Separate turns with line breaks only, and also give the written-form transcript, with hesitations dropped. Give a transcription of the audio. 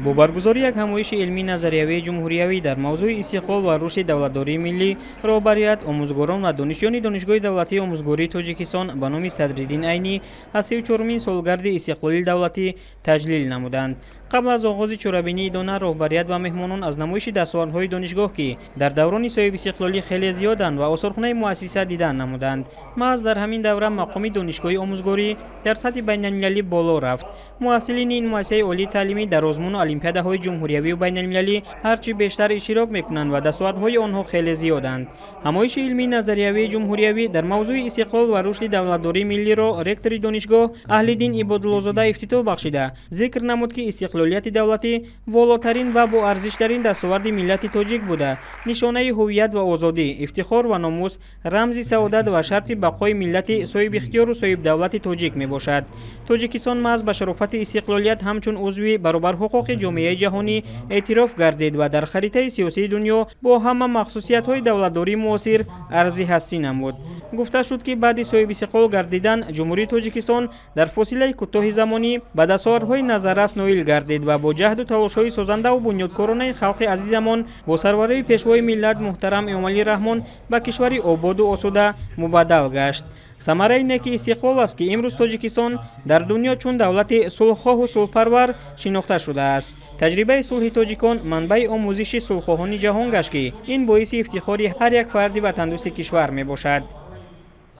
با برگزاری یک همایش علمی نظریوی جمهوریوی در موضوع استقلال و رشد دولتداری ملی، رهبریت آموزگاران و دانشجویان دانشگاه دولتی آموزگاری تاجیکستان به نام صدرالدین عینی از 34مین سالگرد استقلال دولتی تجلیل نمودند. قبل از آغاز چورابینی دانه، رهبریت و مهمانان از نمایش دستاوردهای دانشگاه که در دوران صاحب استقلالی خیلی زیادند و آثارخانه مؤسسه دیدن نمودند. محض در همین دوره مقام دانشگاه آموزگاری در سطح بین‌المللی بالا رفت. محصلین این مؤسسه عالی تعلیمی در آزمون المپیادهای جمهوریوی و بین‌المللی هرچی بیشتر اشتراک میکنند و دستاوردهای آنها خیلی زیادند. همایش علمی نظریوی جمهوریوی در موضوع استقلال و رشد دولتداری ملی را رکتور دانشگاه اهل‌دین عبادالله‌زاده افتتاح بخشیده ذکر نمود که استقلالیت دولتی والاترین و با ارزشترین دستاورد ملت تاجیک بوده، نشانه هویت و آزادی، افتخار و ناموس، رمز سعادت و شرط بقای ملت صاحب اختیار و صاحب دولت تاجیک می باشد. تاجیکستان محض به شرافت استقلالیت همچون عضو برابر حقوق جامعه جهانی اعتراف گردید و در خریطه سیاسی دنیا با همه مخصوصیت های دولتداری معاصر ارزی هستی نمود. گفته شد که بعد صاحب استقلال گردیدن جمهوری تاجیکستان در فاصله کوتاه زمانی به دستاوردهای نظررس نائل گردید و با جهد و تلاش‌های سازنده و بنیادکارانه خلق عزیزمان با سروری پیشوای ملت محترم امالی رحمان به کشوری آباد و آسوده مبادل گشت. ثمره اینه که استقلال است که امروز تاجیکستان در دنیا چون دولت صلح‌خواه و صلح‌پرور شناخته شده است. تجربه صلح تاجیکان منبع آموزش صلح‌خواهان جهان گشت که این باعث افتخار هر یک فرد وطندوست کشور می باشد.